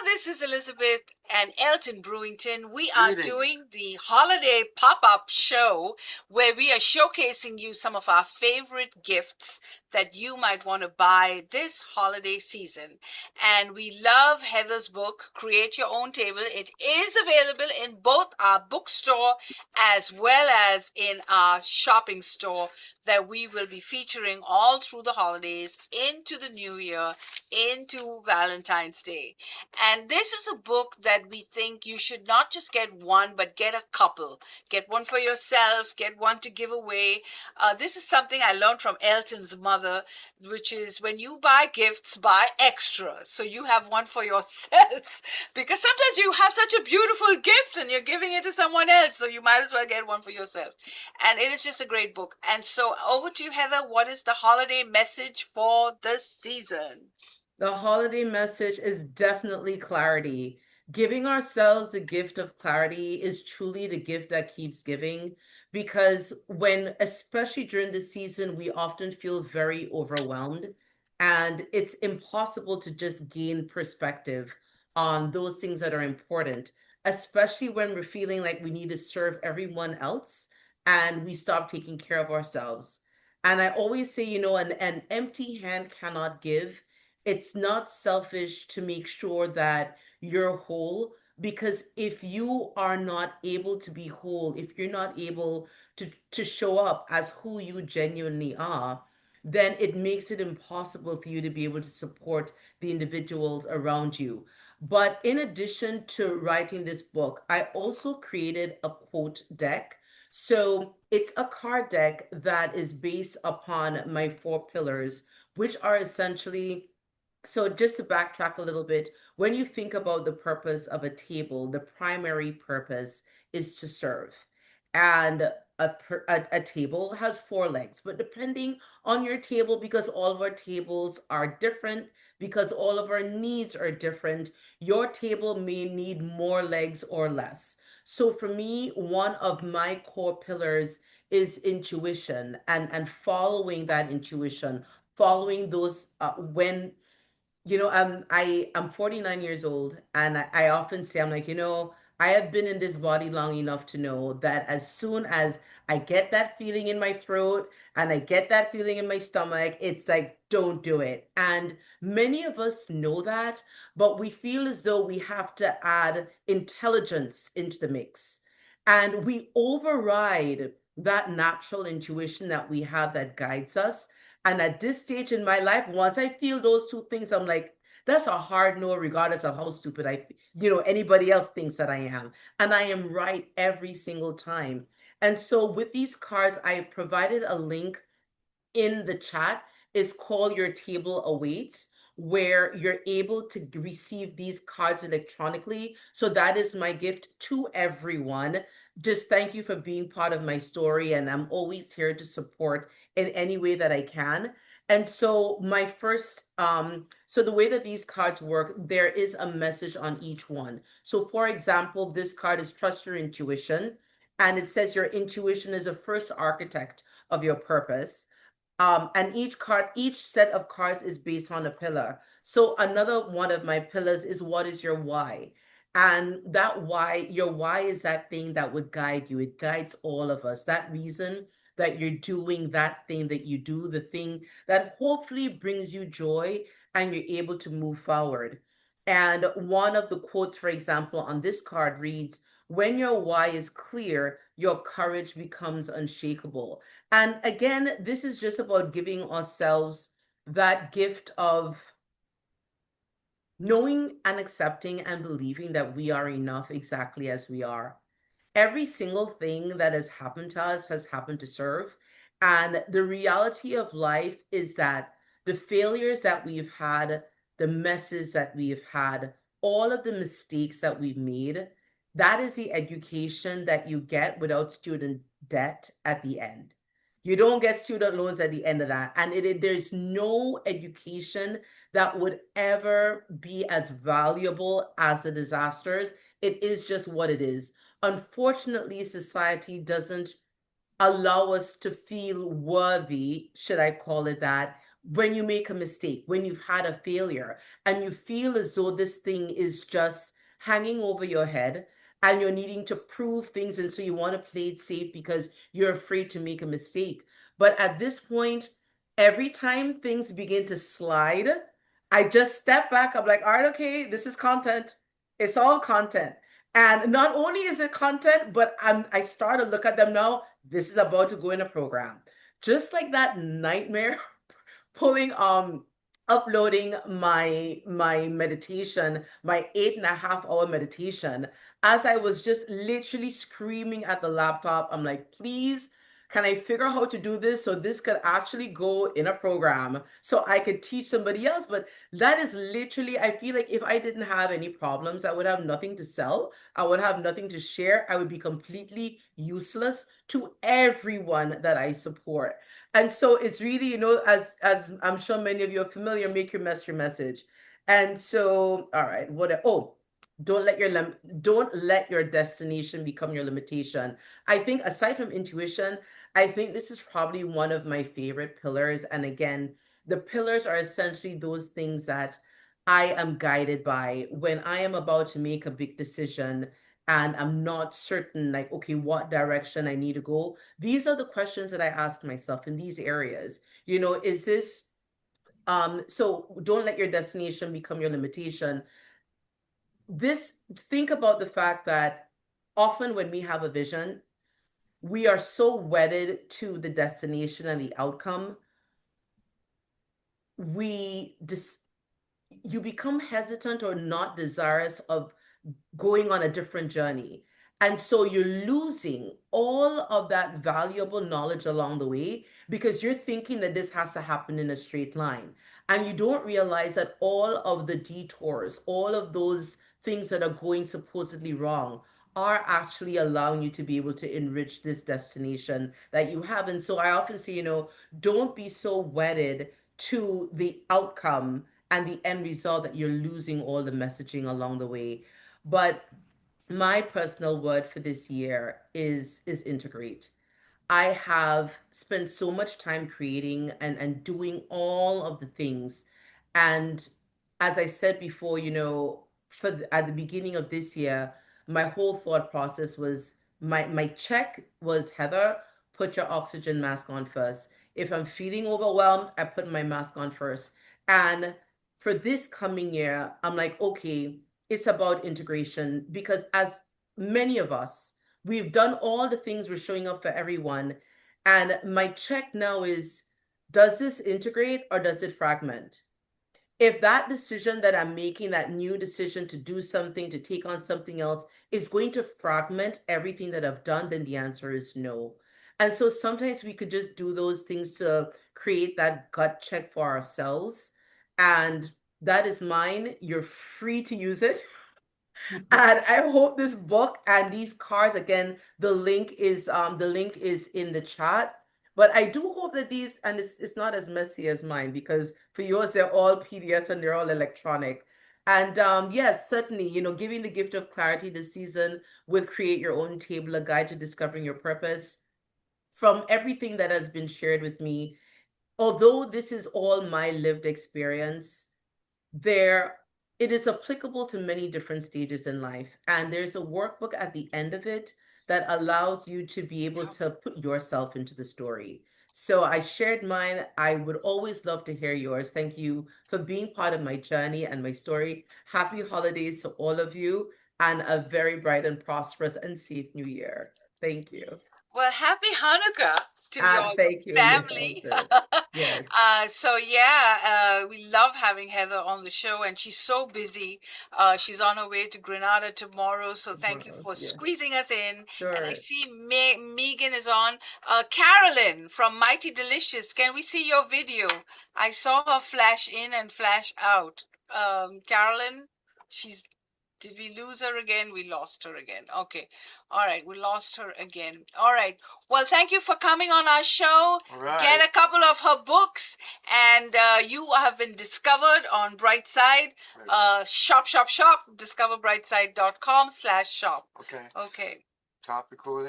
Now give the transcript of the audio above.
this is Elizabeth and Elton Brewington. We are Greetings. doing the holiday pop up show where we are showcasing you some of our favorite gifts that you might want to buy this holiday season. And we love Heather's book, Create Your Own Table. It is available in both our bookstore as well as in our shopping store that we will be featuring all through the holidays into the new year, into Valentine's Day. And this is a book that we think you should not just get one, but get a couple. Get one for yourself, get one to give away. This is something I learned from Elton's mother, which is when you buy gifts, buy extra. So you have one for yourself. Because sometimes you have such a beautiful gift and you're giving it to someone else. So you might as well get one for yourself. And it is just a great book. And so over to you, Heather. What is the holiday message for this season? The holiday message is definitely clarity. Giving ourselves the gift of clarity is truly the gift that keeps giving because especially during the season, we often feel very overwhelmed and it's impossible to just gain perspective on those things that are important, especially when we're feeling like we need to serve everyone else and we stop taking care of ourselves. And I always say, an empty hand cannot give. It's not selfish to make sure that you're whole, because if you are not able to be whole, if you're not able to show up as who you genuinely are, then it makes it impossible for you to be able to support the individuals around you. But in addition to writing this book, I also created a quote deck. So it's a card deck that is based upon my four pillars, which are essentially, so just to backtrack a little bit, when you think about the purpose of a table, the primary purpose is to serve. And a table has four legs, but depending on your table, because all of our tables are different, because all of our needs are different, your table may need more legs or less. So for me, one of my core pillars is intuition and following that intuition, following those I'm 49 years old, and I often say, I'm like, I have been in this body long enough to know that as soon as I get that feeling in my throat and I get that feeling in my stomach, it's like, don't do it. And many of us know that, but we feel as though we have to add intelligence into the mix. And we override that natural intuition that we have that guides us. And at this stage in my life, once I feel those two things, I'm like, that's a hard no, regardless of how stupid anybody else thinks that I am. And I am right every single time. And so with these cards, I provided a link in the chat. Is called Your Table Awaits, where you're able to receive these cards electronically. So that is my gift to everyone. Just thank you for being part of my story, and I'm always here to support in any way that I can. And so so the way that these cards work, there is a message on each one. So for example, this card is Trust Your Intuition, and it says your intuition is a first architect of your purpose. And each set of cards is based on a pillar. So another one of my pillars is, what is your why? And that why, your why is that thing that would guide you. It guides all of us. That reason that you're doing that thing that you do, the thing that hopefully brings you joy and you're able to move forward. And one of the quotes, for example, on this card reads, when your why is clear, your courage becomes unshakable. And again, this is just about giving ourselves that gift of knowing and accepting and believing that we are enough exactly as we are. Every single thing that has happened to us has happened to serve. And the reality of life is that the failures that we've had, the messes that we've had, all of the mistakes that we've made, that is the education that you get without student debt at the end. You don't get student loans at the end of that. And there's no education that would ever be as valuable as the disasters. It is just what it is. Unfortunately, society doesn't allow us to feel worthy, should I call it that, when you make a mistake, when you've had a failure, and you feel as though this thing is just hanging over your head and you're needing to prove things, and so you want to play it safe because you're afraid to make a mistake. But at this point, every time things begin to slide, I just step back. I'm like, all right, okay, this is content. It's all content. And not only is it content, but I start to look at them now. This is about to go in a program. Just like that nightmare pulling uploading my meditation, my 8.5 hour meditation, as I was just literally screaming at the laptop. I'm like, please, can I figure out how to do this so this could actually go in a program so I could teach somebody else? But that is literally, I feel like if I didn't have any problems, I would have nothing to sell. I would have nothing to share. I would be completely useless to everyone that I support. And so it's really, as I'm sure many of you are familiar, make your mess your message. And so, all right, don't let your destination become your limitation. I think aside from intuition, I think this is probably one of my favorite pillars. And again, the pillars are essentially those things that I am guided by when I am about to make a big decision and I'm not certain, like, okay, what direction I need to go. These are the questions that I ask myself in these areas. Is this, so don't let your destination become your limitation. This, think about the fact that often when we have a vision, we are so wedded to the destination and the outcome, we dis- you become hesitant or not desirous of going on a different journey. And so you're losing all of that valuable knowledge along the way because you're thinking that this has to happen in a straight line. And you don't realize that all of the detours, all of those things that are going supposedly wrong, are actually allowing you to be able to enrich this destination that you have. And so I often say, don't be so wedded to the outcome and the end result that you're losing all the messaging along the way. But my personal word for this year is integrate. I have spent so much time creating and doing all of the things. And as I said before, at the beginning of this year, my whole thought process was my check was, Heather, put your oxygen mask on first. If I'm feeling overwhelmed, I put my mask on first. And for this coming year, I'm like, okay, it's about integration because as many of us, we've done all the things, we're showing up for everyone. And my check now is, does this integrate or does it fragment? If that decision that I'm making, that new decision to do something, to take on something else, is going to fragment everything that I've done, then the answer is no. And so sometimes we could just do those things to create that gut check for ourselves. And that is mine. You're free to use it. And I hope this book and these cards, again, the link is in the chat. But I do hope that these, and it's not as messy as mine because for yours they're all PDFs and they're all electronic. And yes, certainly, giving the gift of clarity this season with Create Your Own Table, a guide to discovering your purpose. From everything that has been shared with me, although this is all my lived experience, there it is applicable to many different stages in life, and there's a workbook at the end of it that allows you to be able to put yourself into the story. So I shared mine. I would always love to hear yours. Thank you for being part of my journey and my story. Happy holidays to all of you, and a very bright and prosperous and safe new year. Thank you. Well, happy Hanukkah to And your thank you. Yes, family. also. Yes. So yeah, we love having Heather on the show, and she's so busy. She's on her way to Grenada tomorrow, so thank you Tomorrow. for Yeah. squeezing us in. And I Sure. see Megan is on. Carolyn from Mighty Delicious, can we see your video? I saw her flash in and flash out. Carolyn, she's did we lose her again? We lost her again. Okay. All right. We lost her again. All right. Well, thank you for coming on our show. All right. Get a couple of her books, and you have been discovered on Brightside. Shop, shop, shop. Discoverbrightside.com/shop. Okay. Okay. Top recording.